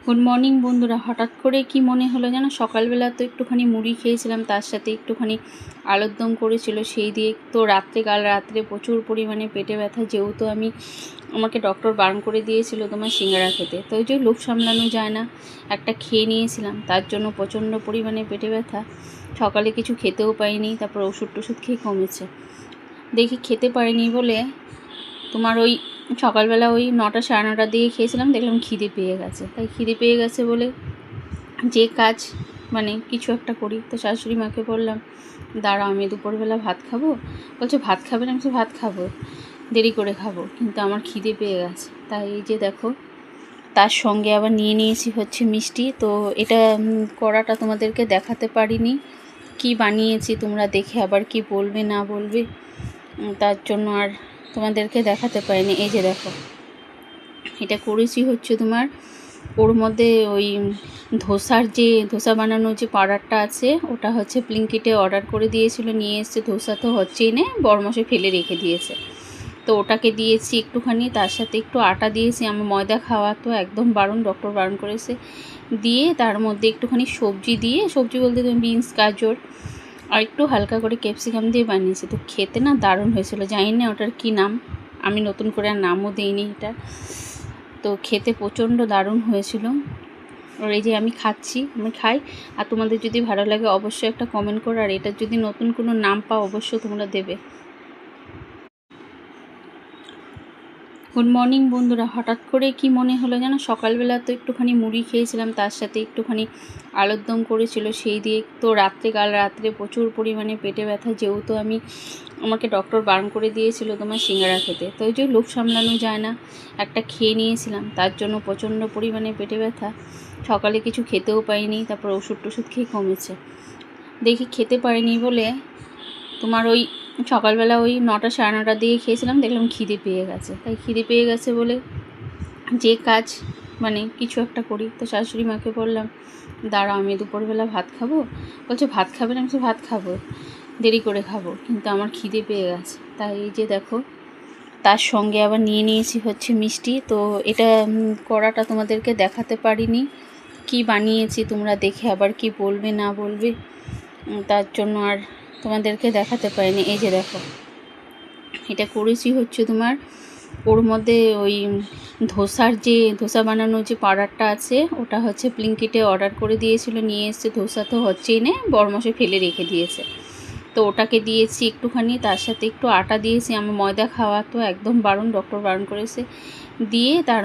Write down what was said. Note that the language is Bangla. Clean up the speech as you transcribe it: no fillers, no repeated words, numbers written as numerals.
গুড মর্নিং বন্ধুরা। হঠাৎ করে কি মনে হলো যেন, সকালবেলা তো একটুখানি মুড়ি খেয়েছিলাম, তার সাথে একটুখানি আলুর দম করেছিল, সেই দিয়ে তো কাল রাত্রে প্রচুর পরিমাণে পেটে ব্যথা। যেহেতু আমাকে ডক্টর বারণ করে দিয়েছিল তোমার সিঙ্গারা খেতে, তো ওই যে লোভ সামলানো যায় না, একটা খেয়ে নিয়েছিলাম, তার জন্য প্রচণ্ড পরিমাণে পেটে ব্যথা। সকালে কিছু খেতেও পাইনি, তারপর ওষুধ টষুধ খেয়ে কমেছে। দেখি খেতে পারিনি বলে তোমার ওই সকালবেলা ওই 9টা সাড়ে 9টার দিকে খেয়েছিলাম, দেখলাম খিদে পেয়ে গেছে। তাই খিদে পেয়ে গেছে বলে যে কাজ কিছু একটা করি। তো শাশুড়ি মাকে বললাম, দাঁড়াও আমি দুপুরবেলা ভাত খাবো। বলছে ভাত খাবে না? আমি ভাত খাবো, দেরি করে খাবো, কিন্তু আমার খিদে পেয়ে গেছে। তাই এই যে দেখো, তার সঙ্গে আবার নিয়ে নিয়েছি হচ্ছে মিষ্টি। তো এটা কড়াটা তোমাদেরকে দেখাতে পারিনি, কি বানিয়েছি তোমরা দেখে আবার কি বলবে না বলবে, তার জন্য আর তোমাদেরকে দেখাতে পারিনি। এই যে দেখো, এটা করেছি হচ্ছে তোমার ওর মধ্যে ওই ধোসা বানানোর যে পাউডারটা আছে, ওটা হচ্ছে ব্লিঙ্কিটে অর্ডার করে দিয়েছিল, নিয়ে এসছে। ধোসা তো হচ্ছেই না, বড়মাসে ফেলে রেখে দিয়েছে, তো ওটাকে দিয়েছি একটুখানি, তার সাথে একটু আটা দিয়েছি। আমার ময়দা খাওয়া তো একদম বারণ, ডক্টর বারণ করেছে। দিয়ে তার মধ্যে একটুখানি সবজি দিয়ে, সবজি বলতে তুমি বিনস, গাজর আর একটু হালকা করে ক্যাপসিকাম দিয়ে বানিয়েছি। তো খেতে না দারুণ হয়েছিল। জানি না ওটার কী নাম, আমি নতুন করে আর নামও দিইনি এটা। তো খেতে প্রচণ্ড দারুণ হয়েছিল। আর এই যে আমি খাই। আর তোমাদের যদি ভালো লাগে অবশ্যই একটা কমেন্ট করো, আর এটার যদি নতুন কোনো নাম পাও অবশ্যই তোমরা দেবে। গুড মর্নিং বন্ধুরা। হঠাৎ করে কি মনে হলো যেন, সকালবেলা তো একটুখানি মুড়ি খেয়েছিলাম, তার সাথে একটুখানি আলুর দম করেছিল, সেই দিয়ে তো কাল রাত্রে প্রচুর পরিমাণে পেটে ব্যথা। যেহেতু আমাকে ডক্টর বারণ করে দিয়েছিল তোমার সিঙ্গারা খেতে, তো ওই যে লোভ সামলানো যায় না, একটা খেয়ে নিয়েছিলাম, তার জন্য প্রচণ্ড পরিমাণে পেটে ব্যথা। সকালে কিছু খেতেও পাইনি, তারপর ওষুধ টষুধ খেয়ে কমেছে। দেখি খেতে পারিনি বলে তোমার ওই সকালবেলা ওই 9টা সাড়ে 9টার দিকে খেয়েছিলাম, দেখলাম খিদে পেয়ে গেছে। তাই খিদে পেয়ে গেছে বলে যে কাজ কিছু একটা করি। তো শাশুড়ি মাকে বললাম, দাঁড়াও আমি দুপুরবেলা ভাত খাবো। বলছে ভাত খাবে না? আমি ভাত খাবো, দেরি করে খাবো, কিন্তু আমার খিদে পেয়ে গেছে। তাই এই যে দেখো, তার সঙ্গে আবার নিয়ে নিয়েছি হচ্ছে মিষ্টি। তো এটা কড়াটা তোমাদেরকে দেখাতে পারিনি, কি বানিয়েছি তোমরা দেখে আবার কি বলবে না বলবে, তার জন্য আর তোমাদেরকে দেখাতে পারিনি। এই যে দেখো, এটা করেছি হচ্ছে তোমার ওর মধ্যে ওই ধোসা বানানোর যে পাউডারটা আছে, ওটা হচ্ছে ব্লিঙ্কিটে অর্ডার করে দিয়েছিল, নিয়ে এসছে। ধোসা তো হচ্ছেই না, বড়মাসে ফেলে রেখে দিয়েছে, তো ওটাকে দিয়েছি একটুখানি, তার সাথে একটু আটা দিয়েছি। আমার ময়দা খাওয়া তো একদম বারণ, ডক্টর বারণ করেছে। দিয়ে তার